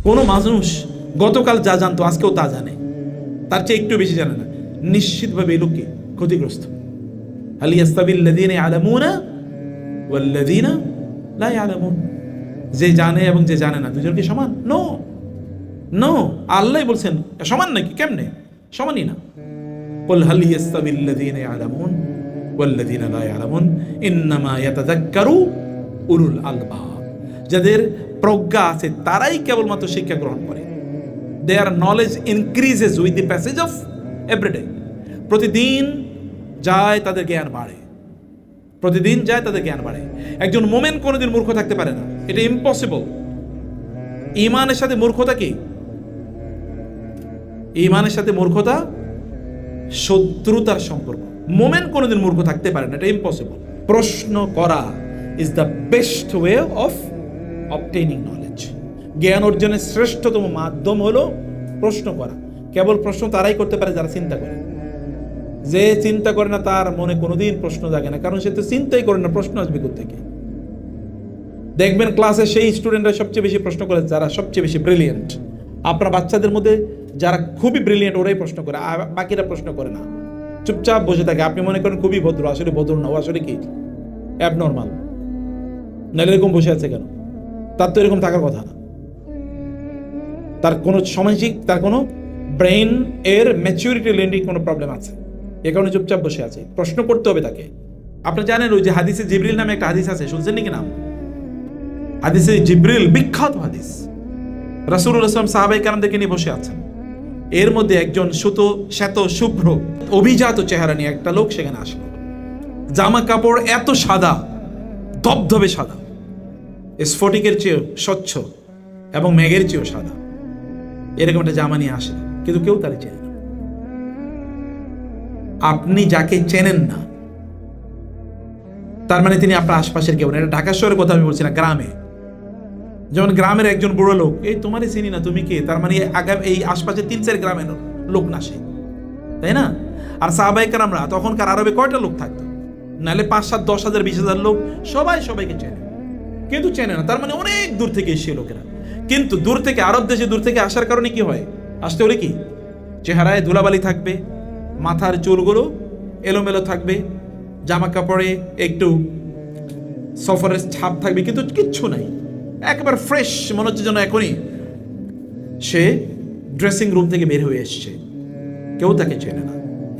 কোনো মানুষ গতকাল যা জানতো আজকেও তা জানে, তার চেয়ে একটু বেশি জানে না, নিশ্চিতভাবে এই লোককে ক্ষতিগ্রস্ত। হাল ইয়াস্তাবিল্লাযীনা ইয়ালামুনা ওয়াল্লাযীনা লা ইয়ালামুন, যে জানে এবং যে জানে না দুজন কি সমান? নো নো, আল্লাহ বলছেন সমান নাকি? কেমনে সমানই না। কুল হাল ইয়াস্তাবিল্লাযীনা ইয়ালামুন ওয়াল্লাযীনা লা ইয়ালামুন ইন্নামা ইয়াতাযাক্কারু উলুল আলবাব, যাদের প্রজ্ঞা আছে তারাই কেবলমাত্র শিক্ষা গ্রহণ করে। Their knowledge increases with the passage of everyday. প্রতিদিন যায় তাদের জ্ঞান বাড়ে, প্রতিদিন যায় তাদের জ্ঞান বাড়ে। একজন মোমেন কোনোদিন মূর্খ থাকতে পারে না, এটা ইম্পসিবল। ঈমানের সাথে মূর্খতা কি? ঈমানের সাথে মূর্খতা শত্রুতার সম্পর্ক। মোমেন কোনোদিন মূর্খ থাকতে পারে না, এটা ইম্পসিবল। প্রশ্ন করা is the best way of obtaining knowledge. জ্ঞান অর্জনের শ্রেষ্ঠতম মাধ্যম হলো প্রশ্ন করা। কেবল প্রশ্ন তারাই করতে পারে যারা চিন্তা করে। যে চিন্তা করে না তার মনে কোনোদিন প্রশ্ন জাগে না, কারণ সে তো চিন্তাই করে না, প্রশ্ন আসবে কোত্থেকে? দেখবেন ক্লাসে সেই স্টুডেন্টরা সবচেয়ে বেশি প্রশ্ন করে যারা সবচেয়ে বেশি ব্রিলিয়েন্ট। আপনার বাচ্চাদের মধ্যে যারা খুবই ব্রিলিয়েন্ট ওরাই প্রশ্ন করে, আর বাকিরা প্রশ্ন করে না, চুপচাপ বসে থাকে। আপনি মনে করেন খুবই ভদ্র, আসলে ভদ্র না, ও আসলে কি অ্যাবনর্মাল। নাহলে এরকম বসে আছে কেন? তার তো এরকম থাকার কথা না। তার কোনো সামাজিক, তার কোনো ব্রেইন এর ম্যাচুরিটি লেন্ডিং কোনো প্রবলেম আছে, এ কারণে চুপচাপ বসে আছে। প্রশ্ন করতে হবে তাকে। আপনি জানেন ওই যে হাদিসে জিবরিল নামে একটা হাদিস আছে, শুনছেন নাকি নাম? হাদিসে জিবরিল বিখ্যাত হাদিস। রাসূলুল্লাহ সাল্লাল্লাহু আলাইহি ওয়াসাল্লাম সাহাবায়ে কেরামদেরকে নিয়ে বসে আছেন। এর মধ্যে একজন শ্বেত শুভ্র অভিজাত চেহারা নিয়ে একটা লোক সেখানে আসলো। জামা কাপড় এত সাদা, ধবধবে সাদা, স্ফটিকের চেয়েও স্বচ্ছ এবং মেঘের চেয়েও সাদা, এরকম একটা জামা নিয়ে আসে, কিন্তু কেউ তারে চেনে না। আপনি যাকে চেনেন না তার মানে তিনি আপনার আশপাশের কেউ না। এটা ঢাকা শহরের কথা আমি বলছি না, গ্রামে যেমন গ্রামের একজন বুড়ো লোক, এই তোমারই চিনি না, তুমি কে? তার মানে এই আশপাশে 3-4 গ্রামের লোক না সে, তাই না? আর সাহাবায়ে কেরামরা তখনকার আরবে কয়টা লোক থাকতো? নাহলে 5-7, 10,000, 20,000 লোক, সবাইকে চেনে, কিন্তু চেনে না। তার মানে অনেক দূর থেকে এসে লোকেরা। কিন্তু দূর থেকে, আরব দেশে দূর থেকে আসার কারণে কি হয়? আসতে হলে কি চেহারায় ধুলাবালি থাকবে, মাথার চুলগুলো এলোমেলো থাকবে, জামা কাপড়ে একটু সফরের ছাপ থাকবে, কিন্তু কিচ্ছু নাই, একেবারে ফ্রেশ মনে হচ্ছে যেন এখনই সে ড্রেসিং রুম থেকে বের হয়ে এসছে। কেউ তাকে চেনে না।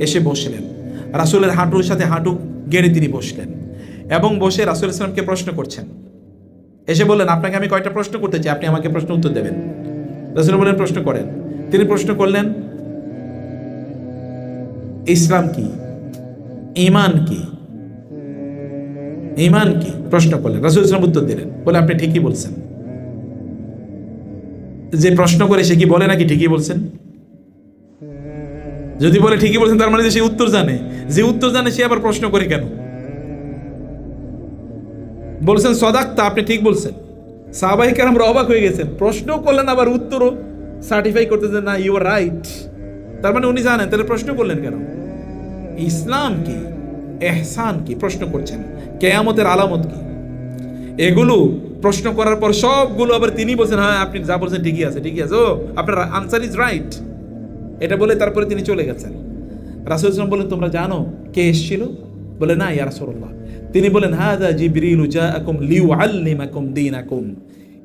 এসে বসলেন, রাসূলের হাঁটুর সাথে হাঁটু গেড়ে তিনি বসলেন এবং বসে রাসূল ইসলামকে প্রশ্ন করছেন। এসে বললেন, আপনাকে আমি কয়টা প্রশ্ন করতে চাই, আপনি আমাকে প্রশ্ন উত্তর দেবেন। রাসূল বললেন, প্রশ্ন করেন। তিনি প্রশ্ন করলেন, ইসলাম কি, ঈমান কি, ঈমান কি? প্রশ্ন করলেন। রাসূল ইসলাম উত্তর দিলেন, বলে আপনি ঠিকই বলছেন। যে প্রশ্ন করে সে কি বলে নাকি ঠিকই বলছেন? যদি বলে ঠিকই বলছেন তার মানে যে সে উত্তর জানে। যে উত্তর জানে সে আবার প্রশ্ন করে কেন? বলছেন সদাক্তা, আপনি ঠিক বলছেন। সাহাবায়ে কেরামরা অবাক হয়ে গেছেন, প্রশ্ন করলেন আবার উত্তরও সার্টিফাই করতেছেন, না ইউ আর রাইট। তার মানে উনি জানেন, তাহলে প্রশ্ন করলেন কেন? ইসলাম কি, ইহসান কি প্রশ্ন করছেন, কিয়ামতের আলামত কি, এগুলো প্রশ্ন করার পর সবগুলো আবার তিনি বলছেন, হ্যাঁ আপনি যা বলছেন ঠিকই আছে, ঠিকই আছে, ও আপনার আনসার ইজ রাইট, এটা বলে তারপরে তিনি চলে গেছেন। রাসূল সাল্লাল্লাহু আলাইহি ওয়াসাল্লাম বলেন, তোমরা জানো কে এসেছিল? বলে, না ইয়া রাসূলুল্লাহ। তিনি বলেন, হাযা জিবরিলু জাআকুম লিউআল্লিমাকুম দীনাকুম।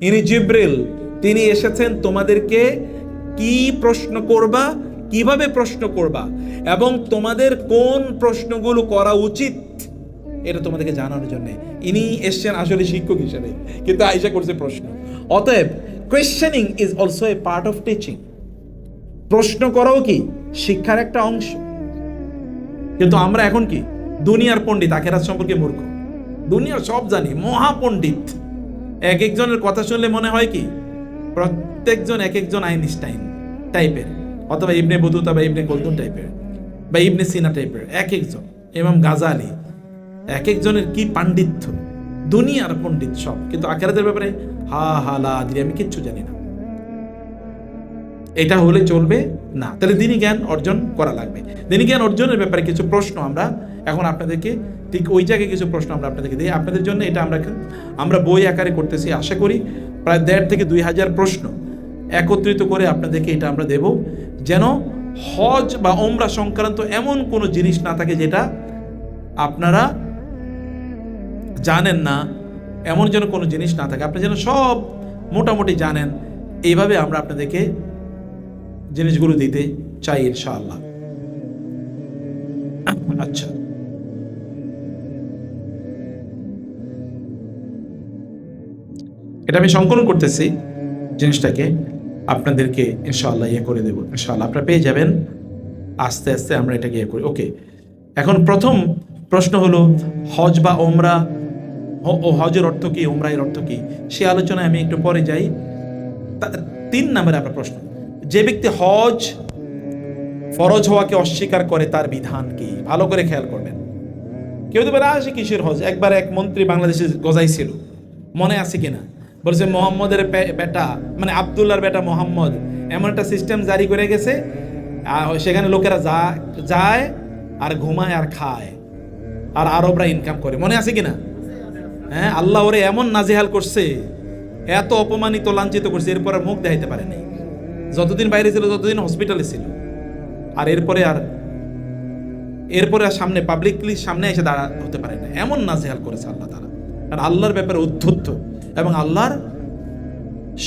ইনি জিবরিল, তিনি এসেছেন তোমাদেরকে কি প্রশ্ন করবা, কিভাবে প্রশ্ন করবা এবং তোমাদের কোন প্রশ্নগুলো করা উচিত এটা তোমাদেরকে জানানোর জন্য। ইনি এসছেন আসলে শিক্ষক হিসেবে, কিন্তু আয়েশা করছে প্রশ্ন। অতএব questioning is also a part of teaching. প্রশ্ন করাও কি শিক্ষার একটা অংশ। কিন্তু আমরা এখন কি দুনিয়ার পণ্ডিত, আখিরাত সম্পর্কে মূর্খ। দুনিয়ার সব জানি, মহাপণ্ডিত। এক একজনের কথা শুনলে মনে হয় কি প্রত্যেকজন এক একজন আইনস্টাইন টাইপের, অথবা ইবনে বতুতা বা ইবনে খলদুন টাইপের বা ইবনে সিনা টাইপের, এক একজন ইমাম গাজালি, এক একজনের কি পাণ্ডিত্য, দুনিয়ার পণ্ডিত সব, কিন্তু আখিরাতের ব্যাপারে লা আদরি, আমি কিচ্ছু জানি না। এটা হলে চলবে না। তাহলে দিনী জ্ঞান অর্জন করা লাগবে। দিনী জ্ঞান অর্জনের ব্যাপারে কিছু প্রশ্ন আমরা এখন আপনাদেরকে, ঠিক ওই জায়গায় কিছু প্রশ্ন আমরা আপনাদেরকে দিই। আপনাদের জন্য এটা আমরা বই আকারে করতেছি। আশা করি প্রায় 1,500 থেকে 2,000 প্রশ্ন একত্রিত করে আপনাদেরকে এটা আমরা দেব, যেন হজ বা ওমরা সংক্রান্ত এমন কোনো জিনিস না থাকে যেটা আপনারা জানেন না, এমন যেন কোনো জিনিস না থাকে, আপনি যেন সব মোটামুটি জানেন। এইভাবে আমরা আপনাদেরকে জিনিসগুলো দিতে চাই ইনশাআল্লাহ। আচ্ছা, এটা আমি সংকলন করতেছি জিনিসটাকে, আপনাদেরকে ইনশাআল্লাহ ইয়ে করে দেবো ইনশাআল্লাহ, আপনারা পেয়ে যাবেন আস্তে আস্তে আমরা এটাকে ইয়ে করি। ওকে, এখন প্রথম প্রশ্ন হলো হজ বা ওমরা, হজের অর্থ কি, ওমরার অর্থ কি, সে আলোচনায় আমি একটু পরে যাই। 3 নম্বরে আপনার প্রশ্ন, যে ব্যক্তি হজ ফরজ হওয়াকে অস্বীকার করে তার বিধান কি? ভালো করে খেয়াল করবেন। কেউ তো বলে আসে কিসের হজ, একবার এক মন্ত্রী বাংলাদেশে গজাইছিল, মনে আছে কিনা, বলছে মোহাম্মদের বেটা মানে আবদুল্লাহর বেটা মোহাম্মদ এমন একটা সিস্টেম জারি করে গেছে, সেখানে লোকেরা যায় আর ঘুমায় আর খায় আর আরবরা ইনকাম করে, মনে আছে কিনা? হ্যাঁ, আল্লাহ ওরে এমন নাজেহাল করছে, এত অপমানিত লাঞ্ছিত করছে, এরপর আর মুখ দেখাইতে পারে নাই। যতদিন বাইরে ছিল ততদিন হসপিটালে ছিল, আর এরপরে আর সামনে পাবলিকলি সামনে এসে দাঁড়া হতে পারে না, এমন নাজেহাল করেছে আল্লাহ তাআলা। আর আল্লাহর ব্যাপারে উদ্ধত্ত এবং আল্লাহর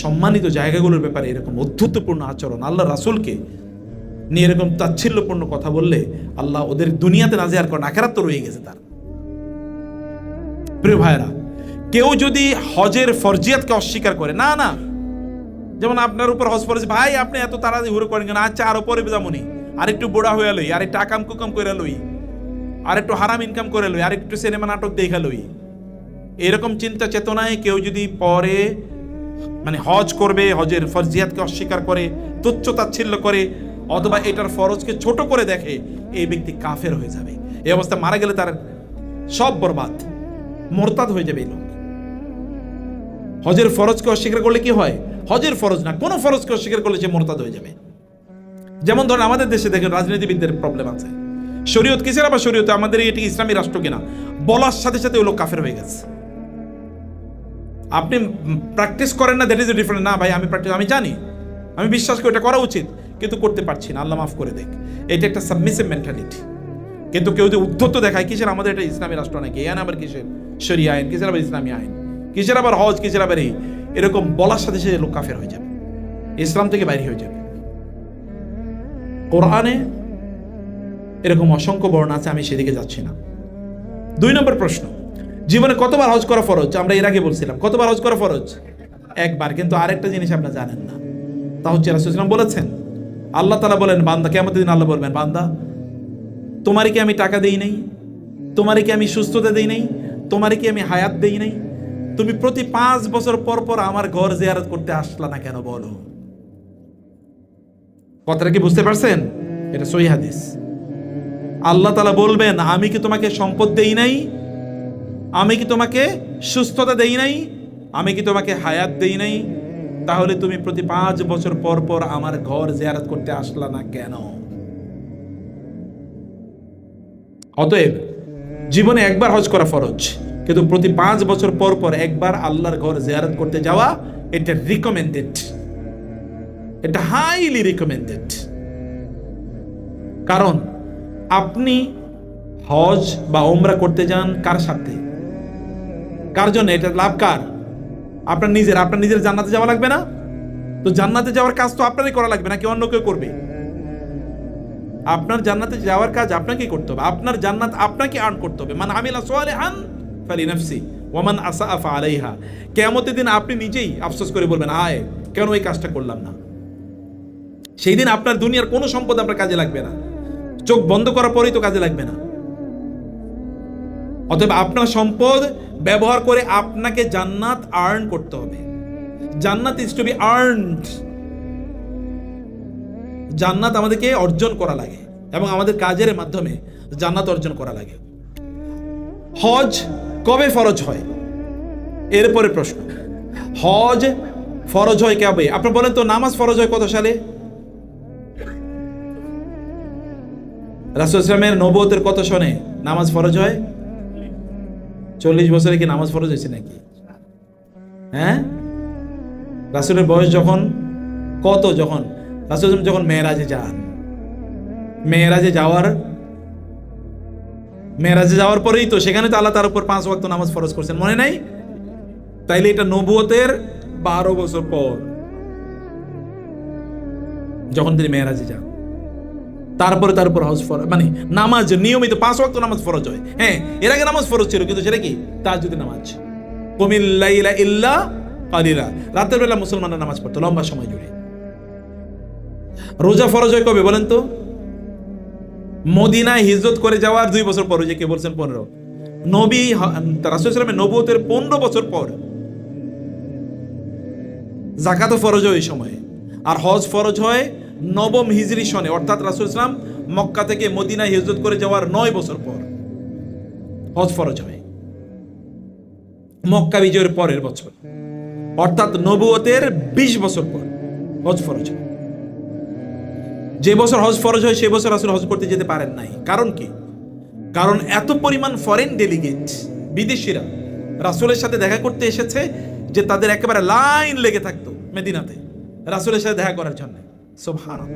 সম্মানিত জায়গাগুলোর ব্যাপারে এরকম উদ্ধত্তপূর্ণ আচরণ, আল্লাহ রাসূলকে নিয়ে এরকম তাচ্ছিল্যপূর্ণ কথা বললে আল্লাহ ওদের দুনিয়াতে নাজেহাল করেন, আখিরাত তো রয়ে গেছে তার। প্রিয় ভাইরা, কেউ যদি হজের ফরজিয়াতকে অস্বীকার করে, না না, যেমন আপনার উপর হজ ফরজ, ভাই আপনি এত তাড়াতাড়ি হুড়ো করেন কেন, আচ্ছা আরো পরে যামনি, আরেকটু বুড়া হয়ে লই, আরেকটু আকাম কুকাম করে লই, আরেকটু হারাম ইনকাম করে লই, আরেকটু সিনেমা নাটক দেখা লই, এরকম চিন্তা চেতনায় কেউ যদি পরে মানে হজ করবে, হজের ফরজিয়াতকে অস্বীকার করে, তুচ্ছ তাচ্ছিল্য করে, অথবা এটার ফরজকে ছোট করে দেখে, এই ব্যক্তি কাফের হয়ে যাবে। এই অবস্থা মারা গেলে তার সব বরবাদ, মোরতাদ হয়ে যাবে এই লোক। হজের ফরজকে অস্বীকার করলে কি হয়, হজের ফরজ না কোনো ফরজকে অস্বীকার করলে সে মোরতাদ হয়ে যাবে। যেমন ধরেন আমাদের দেশে দেখেন রাজনীতিবিদদের প্রবলেম আছে, শরীয়ত কিসের, আবার শরীয়তে আমাদের এটি ইসলামী রাষ্ট্র কিনা, বলার সাথে সাথে ওই লোক কাফের হয়ে গেছে। আপনি প্র্যাকটিস করেন না, দ্যাট ইজ এ ডিফারেন্ট। না ভাই আমি প্র্যাকটিস, আমি জানি, আমি বিশ্বাস করি এটা করা উচিত, কিন্তু করতে পারছি না, আল্লাহ মাফ করে দেখ। এটা একটা সাবমিসিভ মেন্টালিটি। কিন্তু কেউ যদি উদ্ধত্ত দেখায়, কিসের আমাদের এটা ইসলামী রাষ্ট্র নাকি, এখানে আবার কিসের শরিয়া আইন, কিসের আবার ইসলামী আইন, কিসের আবার হজ, কিসের আবার এরকম বলার সাথে সাথে লোক কাফের হয়ে যাবে, ইসলাম থেকে বাইরে হয়ে যাবে। কোরআনে এরকম অসংখ্য বর্ণনা আছে, আমি সেদিকে যাচ্ছি না। 2 নম্বর প্রশ্ন, জীবনে কতবার হজ করা ফরজ? আমরা এর আগে বলছিলাম কতবার হজ করা ফরজ, একবার। কিন্তু আরেকটা জিনিস আপনারা জানেন না, তা হচ্ছে রাসূল সাল্লাল্লাহু আলাইহি ওয়াসাল্লাম বলেছেন, আল্লাহ তাআলা বলেন, বান্দা কিয়ামতের দিন আল্লাহ বলবেন, বান্দা তোমারে কি আমি টাকা দেই নাই, তোমারে কি আমি সুস্থতা দেই নাই, তোমারে কি আমি হায়াত দেই নাই, তুমি প্রতি 5 বছর পর পর আমার ঘর জিয়ারত করতে আসলা না কেন বলো? কথাটা কি বুঝতে পারছেন? এটা সহিহ হাদিস। আল্লাহ তাআলা বলবেন, আমি কি তোমাকে সম্পদ দেই নাই, আমি কি তোমাকে সুস্থতা দেই নাই, আমি কি তোমাকে হায়াত দেই নাই, তাহলে তুমি প্রতি 5 বছর পর পর আমার ঘর জিয়ারত করতে আসলা না কেন? অতএব জীবনে একবার হজ করা ফরজ, কিন্তু প্রতি 5 বছর পর পর একবার আল্লাহর ঘর জিয়ারত করতে যাওয়া, এটা রিকমেন্ডেড, এটা হাইলি রিকমেন্ডেড। কারণ আপনি হজ বা ওমরা করতে যান কার সাথে, কার জন্য? এটা লাভ কার? আপনার নিজের জান্নাতে যাওয়া লাগবে না? তো জান্নাতে যাওয়ার কাজ তো আপনারই করা লাগবে, নাকি অন্য কেউ করবে? আপনার জান্নাতে যাওয়ার কাজ আপনাকেই করতে হবে, আপনার জান্নাত আপনাকে আর্ন করতে হবে। মান আমিলা সালিহান ফালিনাফসি ওয়া মান আসআ ফাআলাইহা। কিয়ামতের দিন আপনি নিজেই আফসোস করে বলবেন, আয় কেন এই কাজটা করলাম না। সেই দিন আপনার দুনিয়ার কোনো সম্পদ আপনার কাজে লাগবে না, চোখ বন্ধ করার পরেই তো কাজে লাগবে না। অতএব আপনার সম্পদ ব্যবহার করে আপনাকে জান্নাত আর্ন করতে হবে। জান্নাত ইজ টু বি আর্নড। জান্নাত আমাদেরকে অর্জন করা লাগে এবং আমাদের কাজের মাধ্যমে জান্নাত অর্জন করা লাগে। হজ কবে ফরজ হয়? এরপরে প্রশ্ন, হজ ফরজ হয় কবে? আপনি বলেন তো, নামাজ ফরজ হয় কত সালে? রাসূল ইসলামের নবুয়তের কত সনে নামাজ ফরজ হয়? 40 বছরে কি নামাজ ফরজ হয়েছে নাকি? হ্যাঁ, রাসূলের বয়স যখন কত, যখন রাসূল যখন মেরাজে যান, মেরাজে যাওয়ার পরেই তো সেখানে তো আল্লাহ তার উপর 5 ওয়াক্ত নামাজ ফরজ করছেন, মনে নাই? তাইলে এটা নবুয়তের 12 বছর পর যখন তিনি মেরাজে যান, তারপরে তার উপর হজ ফরজ, মানে নামাজ নিয়মিত 5 ওয়াক্ত নামাজ ফরজ হয়। হ্যাঁ, এর আগে নামাজ ফরজ ছিল, কিন্তু সেটা কি? তাহাজ্জুদের নামাজ। কুমিল লাইলা ইল্লা কালিলা, রাতের বেলা মুসলমানরা নামাজ পড়তো লম্বা সময় জুড়ে। রোজা ফরজ হয় কবে বলেন তো? মদিনায় হিজরত করে যাওয়ার 2 বছর পর, যে কে বলছেন 15, নবী রাসূল সাল্লাল্লাহু আলাইহি ওয়াসাল্লামের নবুয়তের 15 বছর পর। যাকাতও ফরজ হয় ওই সময়ে, আর হজ ফরজ হয় 9ম হিজরি সনে, অর্থাৎ রাসূল সাল্লাল্লাহু আলাইহি ওয়াসাল্লাম মক্কা থেকে মদিনায় হিজরত করে যাওয়ার 9 বছর পর হজ ফরজ হয়, মক্কা বিজয়ের পরের বছর, অর্থাৎ নবুয়তের 20 বছর পর হজ ফরজ হয়। যে বছর হজ ফরজ হয় সেই বছর রাসূল হজ করতে যেতে পারেন নাই। কারণ কি? কারণ এত পরিমাণ ফরেন ডেলিগেট, বিদেশিরা রাসূলের সাথে দেখা করতে এসেছে যে তাদের একেবারে লাইন লেগে থাকতো মদিনাতে রাসূলের সাথে দেখা করার জন্য। সুবহানাল্লাহ।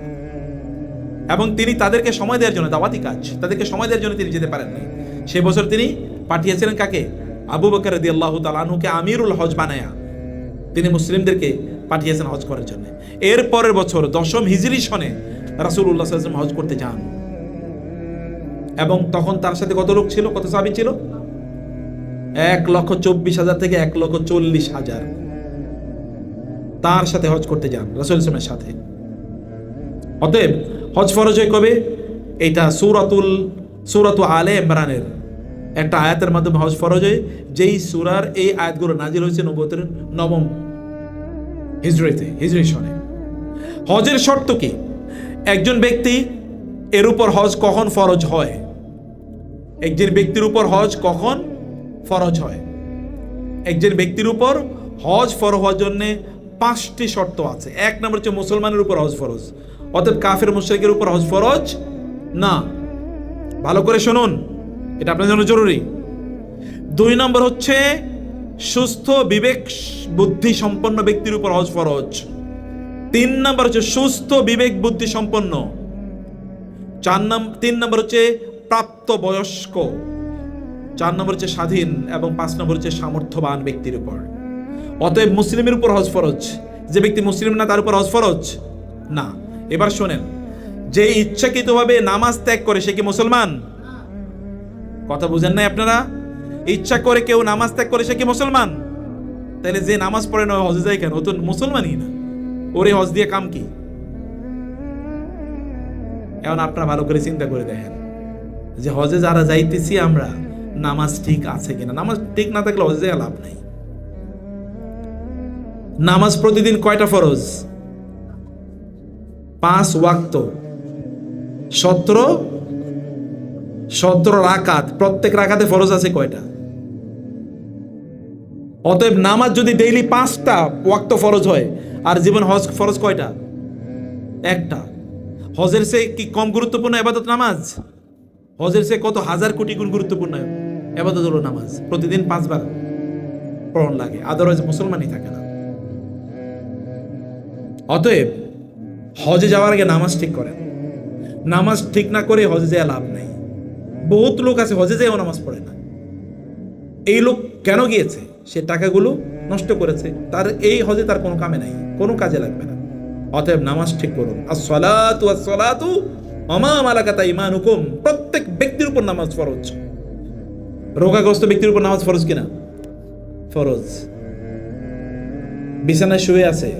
এবং তিনি তাদেরকে সময় দেওয়ার জন্য, দাওয়াতি কাজ, তাদেরকে সময় দেওয়ার জন্য তিনি যেতে পারেন নাই। সেই বছর তিনি পাঠিয়েছিলেন কাকে? আবু বকর রাদিয়াল্লাহু তাআলা আনহুকে আমিরুল হজ বানায়া তিনি মুসলিমদেরকে পাঠিয়েছেন হজ করার জন্য। এর পরের বছর 10ম হিজরি সনে রাসূলুল্লাহ সাল্লাল্লাহু আলাইহি ওয়াসাল্লাম হজ করতে যান, এবং তখন তার সাথে কত লোক ছিল, কত সাহাবী ছিল? 1,24,000 থেকে 1,40,000 তার সাথে হজ করতে যান রাসূল সাল্লাল্লাহু আলাইহি ওয়াসাল্লামের সাথে। অতএব হজ ফরজ হয় কবে? এটা সূরাতু আলে ইমরানের একটা আয়াতের মাধ্যমে হজ ফরজ হয়, যেই সূরার এই আয়াতগুলো নাজিল হয়েছে নবুয়তের 9ম হিজরি সনে। হজের শর্ত কি? একজন ব্যক্তি এর উপর হজ কখন ফরজ হয়? একজন ব্যক্তির উপর হজ কখন ফরজ হয়? একজন ব্যক্তির উপর হজ ফরজ হওয়ার জন্য 5টি শর্ত আছে। 1 নম্বর হচ্ছে মুসলমানের উপর হজ ফরজ, অতএব কাফের মুশরিকের উপর হজ ফরজ না। ভালো করে শুনুন, এটা আপনার জন্য জরুরি। 2 নম্বর হচ্ছে সুস্থ বিবেক বুদ্ধি সম্পন্ন ব্যক্তির উপর হজ ফরজ। 3 নম্বর হচ্ছে সুস্থ বিবেক বুদ্ধি সম্পন্ন। 3 নম্বর হচ্ছে প্রাপ্ত বয়স্ক। 4 নম্বর হচ্ছে স্বাধীন, এবং 5 নম্বর হচ্ছে সামর্থ্যবান ব্যক্তির উপর। অতএব মুসলিমের উপর হজ ফরজ। যে ব্যক্তি মুসলিম না তার উপর হজ ফরজ না। এবার শোনেন, যে ইচ্ছাকৃতভাবে নামাজ ত্যাগ করে সে কি মুসলমান? কথা বুঝেন নাই আপনারা? ইচ্ছা করে কেউ নামাজ ত্যাগ করে সে কি মুসলমান? তাহলে যে নামাজ পড়ে না হজে যায় কেন? ও তো মুসলমানই না, ওরে হজ দিয়ে কাম কি? এখন আপনারা ভালো করে চিন্তা করে দেখেন যে হজে যারা যাইতেছি আমরা, নামাজ ঠিক আছে কিনা? নামাজ ঠিক না থাকলে হজে যাওয়া লাভ নাই। নামাজ প্রতিদিন কয়টা ফরজ? 5 ওয়াক্ত, 17 রাকাত। প্রত্যেক রাকাতে ফরজ আছে কয়টা? অতএব নামাজ যদি ডেইলি 5টা ওয়াক্ত ফরজ হয়, আর জীবন হজ ফরজ কয়টা? একটা। হজের চেয়ে কি কম গুরুত্বপূর্ণ ইবাদত নামাজ? হজের চেয়ে কত হাজার কোটি গুণ গুরুত্বপূর্ণ ইবাদত হলো নামাজ। প্রতিদিন 5 বার পড়ন লাগে, আদারওয়াইজ মুসলমানই থাকে না। অতএব হজে যাওয়ার আগে নামাজ ঠিক করেন। নামাজ ঠিক না করে হজে যাওয়া লাভ নাই। বহুত লোক আছে হজে যেও নামাজ পড়ে না। এই লোক কেন গিয়েছে? সে টাকাগুলো নষ্ট করেছে, তার এই হজে তার কোনো কামে নাই, কোনো কাজে লাগবে না। অতএব নামাজ ঠিক করুন। আসসালাতু ওয়াসসালাতু ওমা মালাকাত আইমানুকুম। প্রত্যেক ব্যক্তির উপর নামাজ ফরজ। রোগাগ্রস্ত ব্যক্তির উপর নামাজ ফরজ কিনা? ফরজ। বিছানায় শুয়ে আছে,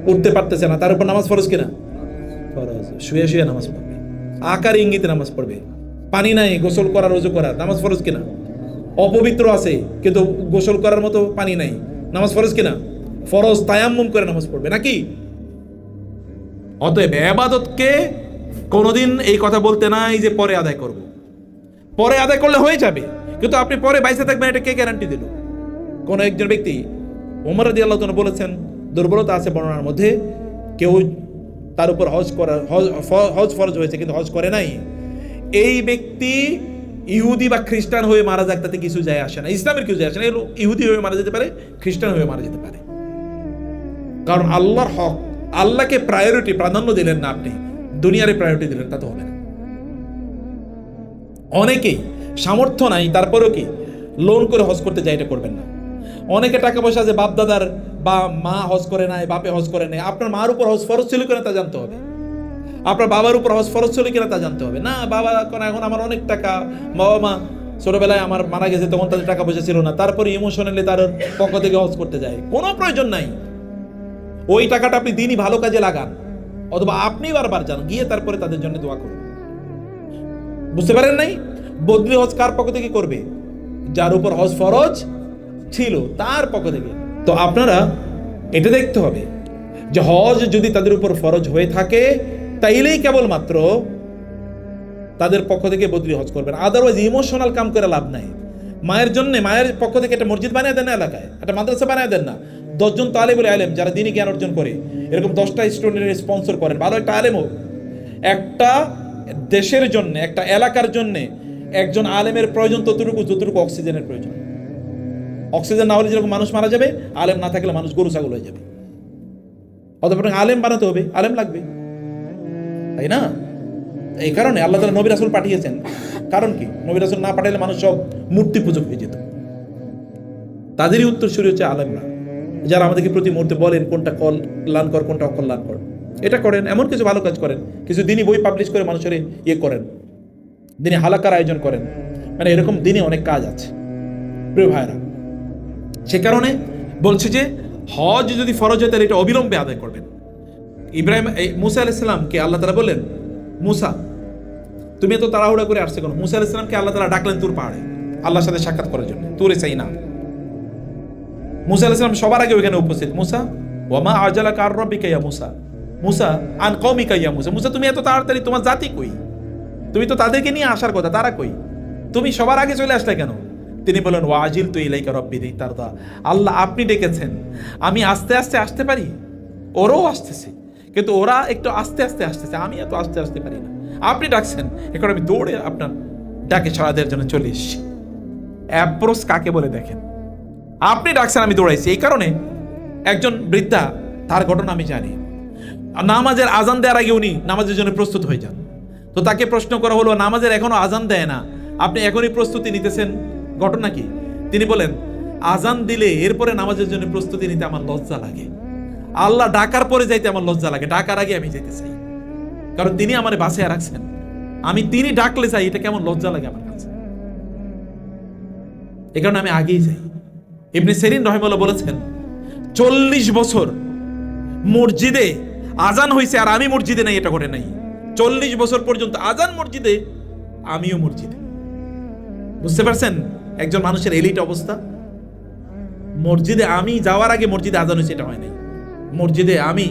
উঠতে পারতেছে না, তার উপর নামাজ ফরজ কিনা? ফরজ। শুয়ে শুয়ে নামাজ পড়বে, আকার ইঙ্গিতে নামাজ পড়বে। পানি নাই, গোসল করার, ওযু করার, নামাজ ফরজ কিনা? অপবিত্র আছে কিন্তু গোসল করার মতো পানি নাই, নামাজ ফরজ কিনা? ফরজ। তায়াম্মুম করে নামাজ পড়বে নাকি? অতএব ইবাদতকে কোনোদিন এই কথা বলতে নাই যে পরে আদায় করব। পরে আদায় করলে হয়ে যাবে, কিন্তু আপনি পরে বাইসে থাকবেন, এটা কে গ্যারান্টি দিল? কোন একজন ব্যক্তি, ওমর রাদিয়াল্লাহু তাআলা বলেছেন, দুর্বলতা আছে বর্ণনার মধ্যে, কেউ তার উপর হজ ফরজ হয়েছে কিন্তু হজ করে নাই, এই ব্যক্তি ইহুদি বা খ্রিস্টান হয়ে মারা যাক, তাতে কিছু যায় আসে না, ইসলামের কিছু যায় আসে না। ইহুদি হয়ে মারা যেতে পারে, খ্রিস্টান হয়ে মারা যেতে পারে, কারণ আল্লাহর হক আল্লাহকে প্রাধান্য দিলেন না, আপনি দুনিয়ারে প্রায়োরিটি দিলেন, তা তো হবে না। অনেকেই সামর্থ্য নাই, তারপরেও কি লোন করে হজ করতে যায়, এটা করবেন না। অনেকে টাকা পয়সা আছে, বাপ দাদার বা মা হজ করে নাই, বাপে হজ করে নাই, আপনার মার উপর হজ ফরজ ছিল কিনা তা জানতে হবে, আপনার বাবার উপর হজ ফরজ ছিল কিনা তা জানতে হবে। না বাবা এখন আমার অনেক টাকা, বাবা মা ছোটবেলায় আমার মারা গেছে, তখন তাদের টাকা পয়সা ছিল না, তারপরে ইমোশনালি তার পক্ষ থেকে হজ করতে যায়, কোনো প্রয়োজন নাই। ওই টাকাটা আপনি দিনই ভালো কাজে লাগান, অথবা আপনি বারবার যান, গিয়ে তারপরে তাদের জন্য দোয়া করুন। বুঝতে পারেন নাই? বদলি হজ কার পক্ষ থেকে করবে? যার উপর হজ ফরজ ছিল তার পক্ষ থেকে। তো আপনারা এটা দেখতে হবে যে হজ যদি তাদের উপর ফরজ হয়ে থাকে, তাইলেই কেবলমাত্র তাদের পক্ষ থেকে বদলি হজ করবেন, আদারওয়াইজ ইমোশনাল কাম করে লাভ নাই। মায়ের জন্য মায়ের পক্ষ থেকে একটা মসজিদ বানিয়ে দেন না, এলাকায় একটা মাদ্রাসা বানিয়ে দেন না, 10 জন তালেবুল আলেম যারা দিনী জ্ঞান অর্জন করে, এরকম 10টা স্টুডেন্টের স্পন্সর করেন, ভালো একটা আলেম হোক। একটা দেশের জন্য, একটা এলাকার জন্য একজন আলেমের প্রয়োজন যতটুকু অক্সিজেনের প্রয়োজন। অক্সিজেন না হলে যেরকম মানুষ মারা যাবে, আলেম না থাকলে মানুষ গরু ছাগল হয়ে যাবে। অতঃপর আলেম বানাতে হবে, আলেম লাগবে, তাই না? এই কারণে আল্লাহ তাআলা নবী রাসূল পাঠিয়েছেন। কারণ কি? নবী রাসূল না পাঠাইলে মানুষ সব মূর্তি পূজক হয়ে যেত। তাদেরই উত্তরসূরি হচ্ছে আলেমরা, যারা আমাদেরকে প্রতি মুহূর্তে বলেন কোনটা কল্যাণকর কোনটা অকল্যাণকর। এটা করেন, এমন কিছু ভালো কাজ করেন, কিছু দিনই বই পাবলিশ করে মানুষের ইয়ে করেন, দিনে হালাকার আয়োজন করেন, মানে এরকম দিনে অনেক কাজ আছে প্রিয় ভাইরা। সে কারণে বলছে যে হজ যদি ফরজ হয় তাহলে এটা অবিলম্বে আদায় করবেন। মুসা আলাইহিস সালামকে আল্লাহ তাআলা বললেন, মুসা তুমি এত তাড়াহুড়া করে আসছে কেন? মুসা আলাইহিস সালামকে আল্লাহ তাআলা ডাকলেন তুর পাহাড়ে আল্লাহর সাথে সাক্ষাৎ করার জন্য, তুরে সাইনা। মুসা আলাইহিস সালাম সবার আগে ওখানে উপস্থিত। মুসা ওয়ামা আজালাকা আর রাব্বিকা ইয়া মুসা, মুসা আন কওমিকা ইয়া মুসা, মুসা তুমি এত তাড়াতাড়ি, তোমার জাতি কই? তুমি তো তাদেরকে নিয়ে আসার কথা, তারা কই? তুমি সবার আগে চলে আসলে কেন? তিনি বলেন ওয়াজিলতু ইলাইকা রাব্বি লিতারদা, আল্লাহ আপনি ডেকেছেন, আমি আস্তে আস্তে আসতে পারি, ওরাও আসতেছে, কিন্তু ওরা একটু আস্তে আস্তে আসতেছে, আমি এত আস্তে আসতে পারি না। আপনি ডাকছেন, এখন আমি দৌড়ে আপনার ডাকে সাড়া দেওয়ার জন্য চলে এসেছি। অ্যাপ্রোচ কাকে বলে দেখেন? আপনি ডাকছেন, আমি দৌড়াইছি। এই কারণে একজন বৃদ্ধা, তার ঘটনা আমি জানি, নামাজের আজান দেওয়ার আগে উনি নামাজের জন্য প্রস্তুত হয়ে যান। তো তাকে প্রশ্ন করা হলো, নামাজের এখনো আজান দেয় না, আপনি এখনই প্রস্তুতি নিতেছেন, ঘটনা কি? তিনি বলেন, আজান দিলে এরপরে নামাজের জন্য প্রস্তুতি নিতে আমার লজ্জা লাগে, আল্লাহ ডাকার পরে যাইতে আমার লজ্জা লাগে, ডাকার আগে আমি যেতে চাই, কারণ তিনি আমার বাসায় রাখছেন, আমি তিনি ডাকলে চাই, এটা কেমন লজ্জা লাগে আমার কাছে, এই কারণে আমি আগেই যাই। ইবনে সিরিন রাহিমাহুল্লাহ বলেছেন, 40 বছর মসজিদে আজান হয়েছে আর আমি মসজিদে নাই, এটা ঘটে নাই। 40 বছর পর্যন্ত আজান মসজিদে, আমিও মসজিদে। বুঝতে পারছেন একজন মানুষের এলিট অবস্থা? মসজিদে আমি যাওয়ার আগে মসজিদে আজান হয়েছে, এটা হয় নাই। মসজিদে আমি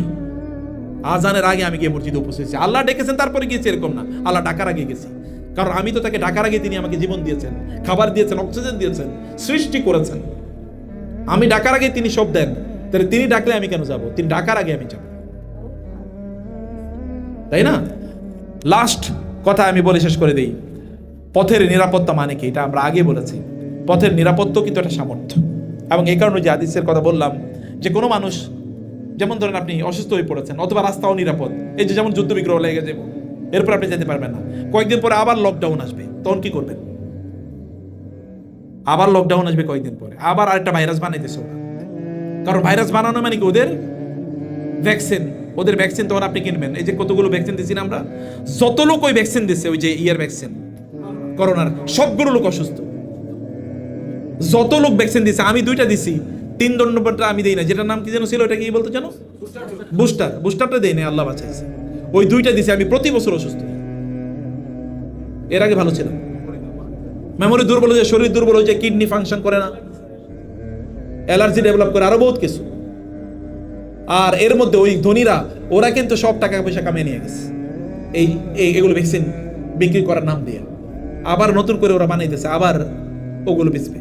আজানের আগে আমি গিয়ে মসজিদে উপস্থিত হয়েছি। আল্লাহ ডেকেছেন তারপরে গিয়েছি এরকম না, আল্লাহ ডাকার আগে গেছি, কারণ আমি তো তাকে ডাকার আগে তিনি আমাকে জীবন দিয়েছেন, খাবার দিয়েছেন, অক্সিজেন দিয়েছেন, সৃষ্টি করেছেন। আমি ডাকার আগে তিনি সব দেন, তাহলে তিনি ডাকলে আমি কেন যাব? তিনি ডাকার আগে আমি যাব, তাই না? লাস্ট কথা আমি বলে শেষ করে দিই, পথের নিরাপত্তা মানে কি? এটা আমরা আগে বলেছি, পথের নিরাপত্তা কিন্তু একটা সামর্থ্য। এবং এই কারণে যে হাদিসের কথা বললাম, যে কোনো মানুষ, যেমন ধরেন আপনি অসুস্থ হয়ে পড়েছেন, অথবা রাস্তাও নিরাপদ, এই যে যেমন যুদ্ধ বিগ্রহ লেগে যাবো, এরপর আপনি যেতে পারবেন না, কয়েকদিন পরে আবার লকডাউন আসবে, তখন কি করবেন? আবার লকডাউন আসবে কয়েকদিন পরে, আবার আরেকটা ভাইরাস বানাইতেছে ওরা, কারণ ভাইরাস বানানো মানে কি? ওদের ভ্যাকসিন তখন আপনি কিনবেন। এই যে কতগুলো ভ্যাকসিন দিচ্ছি না আমরা, যত লোক ওই ভ্যাকসিন দিচ্ছে, ওই যে ইয়ার ভ্যাকসিন, করোনার, সবগুলো লোক অসুস্থ। যত লোক ভ্যাকসিন দিচ্ছে, আমি 2টা দিছি, 3 নম্বরটা আমি দেই না, যেটার নাম কি যেন ছিল, এটা কি বলতো জানো? বুস্টারটা দেই না, আল্লাহ বাঁচাইছে। ওই 2টা দিছি, আমি প্রতি বছর অসুস্থ। এর আগে ভালো ছিল, মেমোরি দুর্বল হয়ে যায়, শরীর দুর্বল হয়ে যায়, কিডনি ফাংশন করে না, অ্যালার্জি ডেভেলপ করে, আরো বহুত কিছু। আর এর মধ্যে ওই ধনীরা, ওরা কিন্তু সব টাকা পয়সা কামিয়ে নিয়ে গেছে এগুলো ভ্যাকসিন বিক্রি করার নাম দিয়ে। আবার নতুন করে ওরা বানাইতেছে, আবার ওগুলো বেচবে।